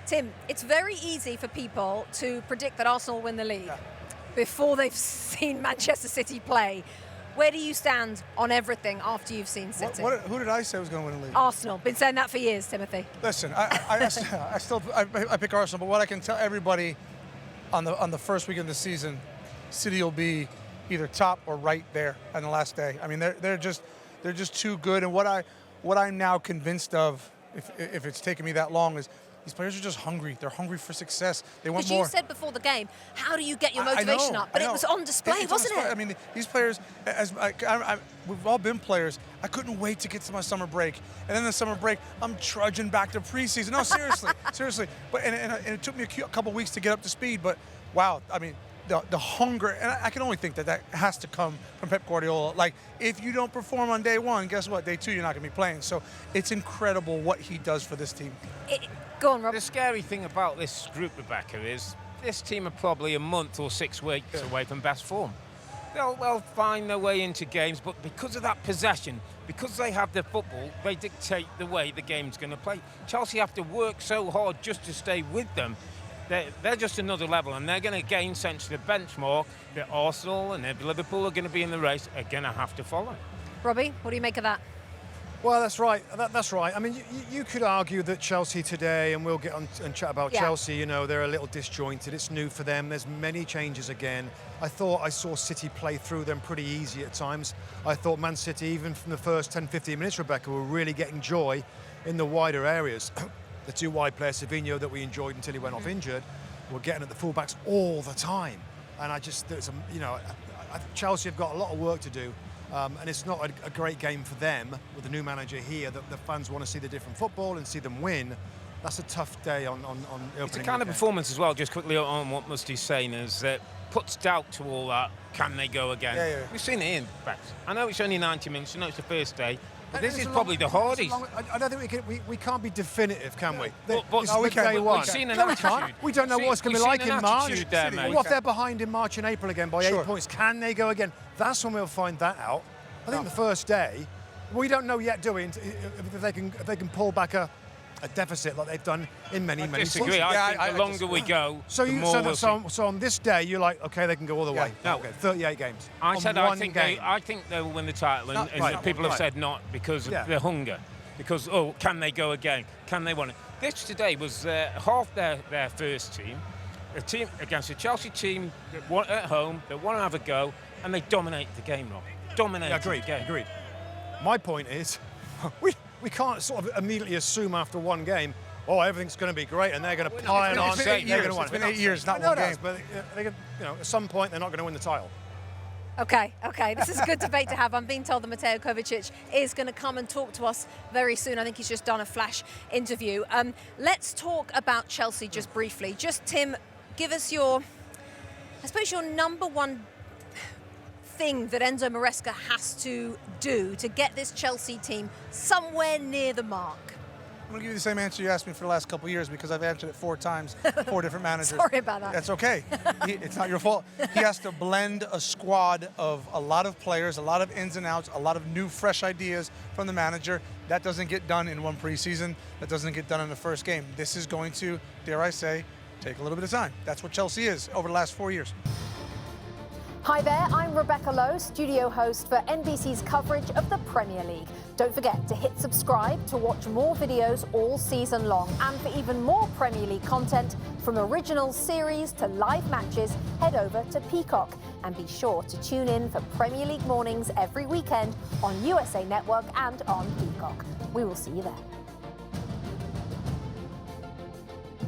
Tim, it's very easy for people to predict that Arsenal will win the league before they've seen Manchester City play. Where do you stand on everything after you've seen City? Who did I say was going to win the league? Arsenal. Been saying that for years, Timothy. Listen, I pick Arsenal, but what I can tell everybody on the first week of the season, City will be either top or right there on the last day. I mean, they're just too good. And what I'm now convinced of, if it's taken me that long, is these players are just hungry. They're hungry for success. They want more. Because you said before the game, how do you get your motivation up? But it was on display, wasn't it? I mean, these players, we've all been players. I couldn't wait to get to my summer break. And then the summer break, I'm trudging back to preseason. No, seriously, seriously. But and it took me a couple weeks to get up to speed. But wow, I mean, the hunger, and I can only think that has to come from Pep Guardiola. Like, if you don't perform on day one, guess what? Day two, you're not going to be playing. So it's incredible what he does for this team. Go on, Rob. The scary thing about this group, Rebecca, is this team are probably a month or 6 weeks away from best form. They'll find their way into games, but because of that possession, because they have the football, they dictate the way the game's going to play. Chelsea have to work so hard just to stay with them. They're just another level, and they're going to gain sense of the benchmark that Arsenal and Liverpool are going to be in the race, are going to have to follow. Robbie, what do you make of that? Well, that's right. That's right. I mean, you could argue that Chelsea today, and we'll get on and chat about Chelsea, you know, they're a little disjointed. It's new for them. There's many changes again. I thought I saw City play through them pretty easy at times. I thought Man City, even from the first 10, 15 minutes, Rebecca, were really getting joy in the wider areas. The two wide players, Savinho, that we enjoyed until he went off injured, were getting at the fullbacks all the time. And I just, Chelsea have got a lot of work to do. And it's not a great game for them with the new manager here. The fans want to see the different football and see them win. That's a tough day on opening. It's a kind of performance as well, just quickly on what Musty's saying, is that puts doubt to all that. Can they go again? Yeah. We've seen it in backs. I know it's only 90 minutes, I know it's the first day, but this is probably the hardest. I don't think we can't be definitive, can we? But we can. Day one. We've seen an No, we attitude. can't. We don't know what's going to be like in March. There, What if they're behind in March and April again by 8 points? Can they go again? That's when we'll find that out. I think the first day, we don't know yet, do we, if they can pull back a deficit like they've done in many disagree. I think the longer we go, so the more we'll see. So on this day, you're like, okay, they can go all the way. No. Okay, 38 games. I think they will win the title, and people have said not because of the hunger. Because, can they go again? Can they win it? This today was half their first team, a team against a Chelsea team that want at home, that want to have a go, and they dominate the game, Rob. Agreed. My point is, we can't sort of immediately assume after one game, everything's going to be great, and they're going to pile on. It's been 8 years, not one game. But at some point, they're not going to win the title. Okay. This is a good debate to have. I'm being told that Mateo Kovacic is going to come and talk to us very soon. I think he's just done a flash interview. Let's talk about Chelsea just briefly. Just, Tim, give us your number one thing that Enzo Maresca has to do to get this Chelsea team somewhere near the mark. I'm going to give you the same answer you asked me for the last couple of years because I've answered it 4 times, 4 different managers. Sorry about that. That's okay. It's not your fault. He has to blend a squad of a lot of players, a lot of ins and outs, a lot of new, fresh ideas from the manager. That doesn't get done in one preseason. That doesn't get done in the first game. This is going to, dare I say, take a little bit of time. That's what Chelsea is over the last 4 years. Hi there, I'm Rebecca Lowe, studio host for NBC's coverage of the Premier League. Don't forget to hit subscribe to watch more videos all season long. And for even more Premier League content, from original series to live matches, head over to Peacock. And be sure to tune in for Premier League mornings every weekend on USA Network and on Peacock. We will see you there.